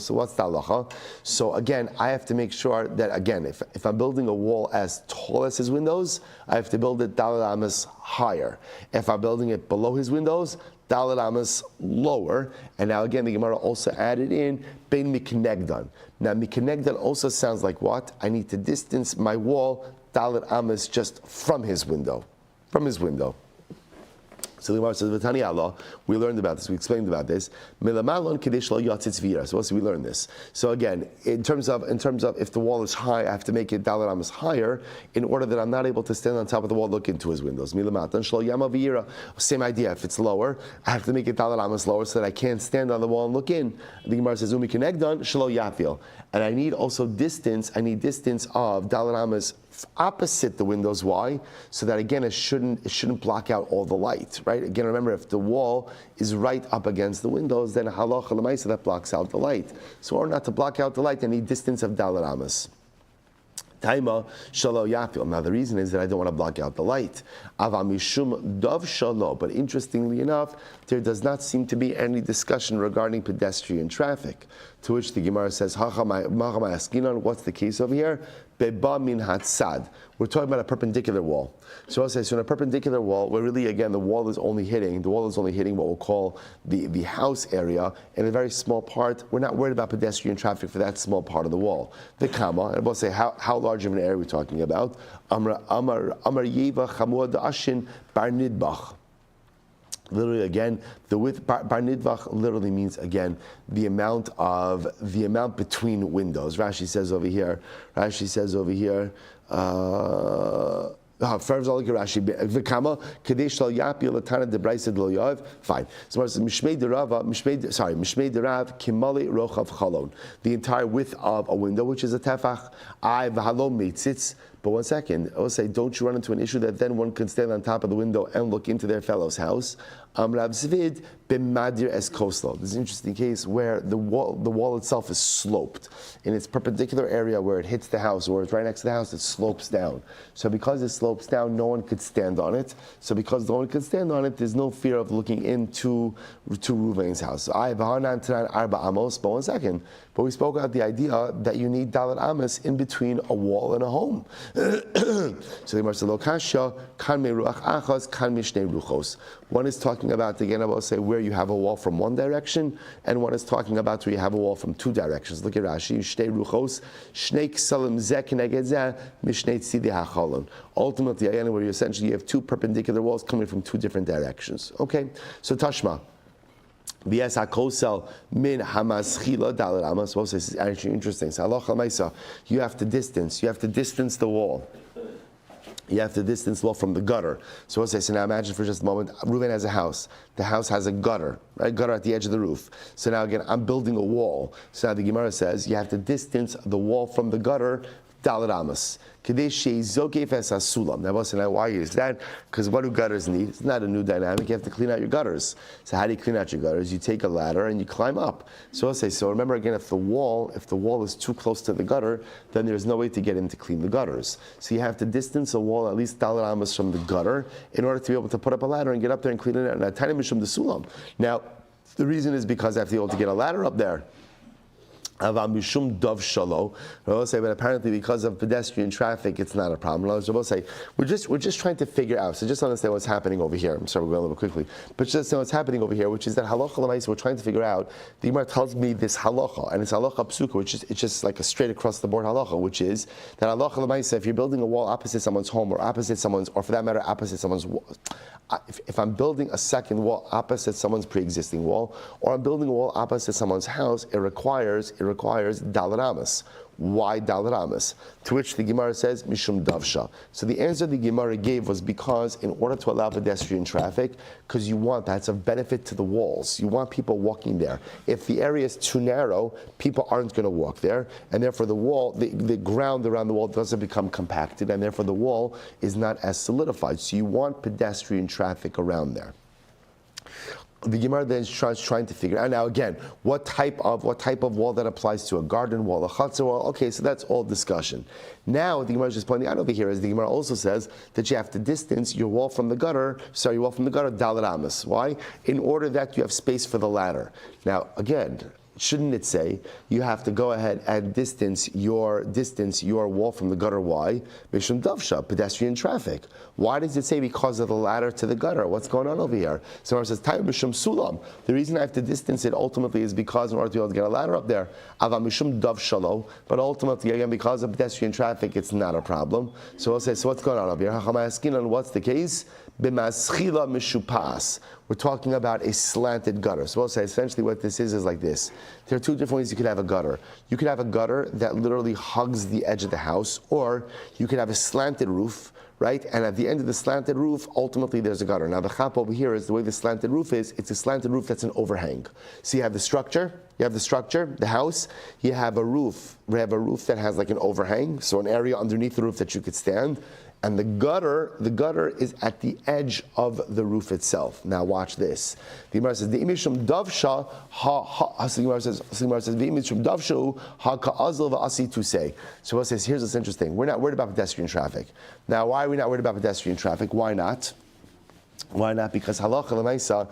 So what's the halacha? So again, I have to make sure that again, if I'm building a wall as tall as his windows, I have to build it dalet amas higher. If I'm building it below his windows, dalet amas lower. And now again, the Gemara also added in bein miknegdan. Now miknegdan also sounds like what? I need to distance my wall dalet amas just from his window. So the Gemara says, "V'tani Allah." We learned about this. We explained about this. Milamalon kadesh lo yatzitz vira. So also we learned this. So again, in terms of if the wall is high, I have to make it dalet amas higher in order that I'm not able to stand on top of the wall, look into his windows. Milamatan shlo yama vira. Same idea. If it's lower, I have to make it dalet amas lower so that I can't stand on the wall and look in. The Gemara says, "Umi kenegdan shlo yafil." And I need also distance. I need distance of dalet amas opposite the windows. Why? So that again it shouldn't block out all the light, right? Again, remember, if the wall is right up against the windows, then halacha l'maisa that blocks out the light. So in order not to block out the light, I need distance of dalet amas. Taima shalo yapil. Now the reason is that I don't want to block out the light. Avamishum dov shalo. But interestingly enough, there does not seem to be any discussion regarding pedestrian traffic. To which the Gemara says, what's the case over here? beba min hatzad. We're talking about a perpendicular wall. So I'll say, so in a perpendicular wall, where really, again, the wall is only hitting what we'll call the house area in a very small part. We're not worried about pedestrian traffic for that small part of the wall. The kama, and we'll say, how large of an area are we talking about? Amar yeva chamua da'ashin bar nidbach. Literally, again, the width bar nidvach literally means, again, the amount between windows. Rashi says over here. Fine. So Mishmei derav kimali rochav chalon. The entire width of a window, which is a tefach. I v'halom meitzitz. But 1 second, I will say, don't you run into an issue that then one can stand on top of the window and look into their fellow's house? Rav Zvid b'madir es koslo. This is an interesting case where the wall itself is sloped. In its perpendicular area where it hits the house, or it's right next to the house, it slopes down. So because it slopes down, no one could stand on it. So because no one could stand on it, there's no fear of looking into Ruvain's house. But 1 second. But we spoke about the idea that you need dalet amos in between a wall and a home. So the Gemara says, "Lokasha kan meruach achas kan mishnei ruchos." One is talking about, again, I will say, where you have a wall from one direction, and one is talking about where you have a wall from two directions. Look at Rashi, shnei ruchos, shnei ksalim zeh keneged zeh, mishnei tzidei hachalon. Ultimately, again, where you essentially have two perpendicular walls coming from two different directions. Okay, so Tashma. This is actually interesting. So you have to distance the wall. You have to distance the wall from the gutter. So we'll say, so now imagine for just a moment, Reuven has a house. The house has a gutter, right? Gutter at the edge of the roof. So now again, I'm building a wall. So now the Gemara says, you have to distance the wall from the gutter, Dalet Amos. Now, why is that? Because what do gutters need? It's not a new dynamic. You have to clean out your gutters. So how do you clean out your gutters? You take a ladder and you climb up. So I'll say, so remember again, if the wall is too close to the gutter, then there's no way to get in to clean the gutters. So you have to distance a wall at least Dalet Amos from the gutter in order to be able to put up a ladder and get up there and clean it out. Now, the reason is because I have to be able to get a ladder up there. But apparently because of pedestrian traffic, it's not a problem. Say, we're just trying to figure out. So just understand what's happening over here. I'm sorry, we're going a little bit quickly, but just understand what's happening over here, which is that halacha l'maisa. We're trying to figure out. The Gemara tells me this halacha, and it's halacha psuka, which is it's just like a straight across the board halacha, which is that halacha l'maisa. If you're building a wall opposite someone's home, or opposite someone's, or for that matter, opposite someone's wall. If I'm building a second wall opposite someone's pre-existing wall, or I'm building a wall opposite someone's house, it requires Dalet Amos. Why Dalet Amos? To which the Gemara says, Mishum Davsha. So the answer the Gemara gave was because in order to allow pedestrian traffic, because that's of benefit to the walls. You want people walking there. If the area is too narrow, people aren't going to walk there, and therefore the wall, the ground around the wall doesn't become compacted, and therefore the wall is not as solidified. So you want pedestrian traffic around there. The Gemara then is trying to figure out, now again, what type of wall that applies to a garden wall, a chutzner wall. Okay, so that's all discussion. Now, the Gemara is just pointing out over here is the Gemara also says that you have to distance your wall from the gutter, Dalet Amos. Why? In order that you have space for the ladder. Now, again, shouldn't it say you have to go ahead and distance your wall from the gutter? Why? Mishum Davsha, pedestrian traffic. Why does it say because of the ladder to the gutter? What's going on over here? So it says Tayyib Mishum Sulam. The reason I have to distance it ultimately is because in order to be able to get a ladder up there, Ava Mishum Davshalo. But ultimately, again, because of pedestrian traffic, it's not a problem. So we'll say, so what's going on over here? Hachamayaskinan, what's the case? B'maschila mishupas. We're talking about a slanted gutter. So we'll say essentially what this is like this. There are two different ways you could have a gutter. You could have a gutter that literally hugs the edge of the house, or you could have a slanted roof, right? And at the end of the slanted roof, ultimately there's a gutter. Now the chap over here is the way the slanted roof is, it's a slanted roof that's an overhang. So you have the structure, the house, you have a roof. We have a roof that has like an overhang, so an area underneath the roof that you could stand. And the gutter is at the edge of the roof itself. Now watch this. The Gemara says, the imishum davsha the Gemara says, the imishum davshu ha ka'azl va'asi to say. So it says, here's what's interesting. We're not worried about pedestrian traffic. Now, why are we not worried about pedestrian traffic? Why not? Why not? Because halacha l'maisa,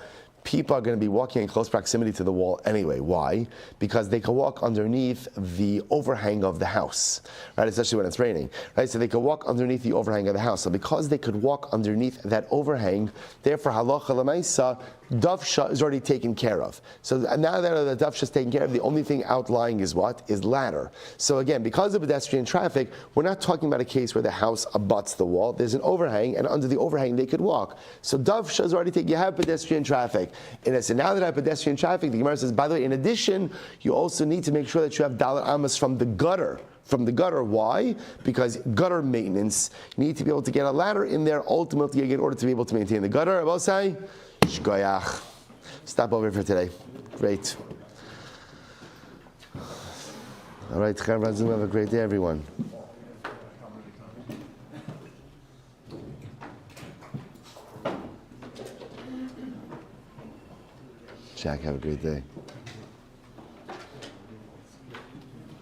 people are going to be walking in close proximity to the wall anyway. Why? Because they can walk underneath the overhang of the house, right? Especially when it's raining, right? So they could walk underneath the overhang of the house. So because they could walk underneath that overhang, therefore halacha l'maisa, dafsha is already taken care of. So now that the dafsha is taken care of, the only thing outlying is what? Is ladder. So again, because of pedestrian traffic, we're not talking about a case where the house abuts the wall. There's an overhang, and under the overhang they could walk. So dafsha is already taken. You have pedestrian traffic. And so now that I have pedestrian traffic, the Gemara says, by the way, in addition, you also need to make sure that you have dalar amas from the gutter. From the gutter. Why? Because gutter maintenance, you need to be able to get a ladder in there ultimately in order to be able to maintain the gutter. I will say, shkoyach. Stop over for today. Great. All right, have a great day, everyone. Jack, have a great day.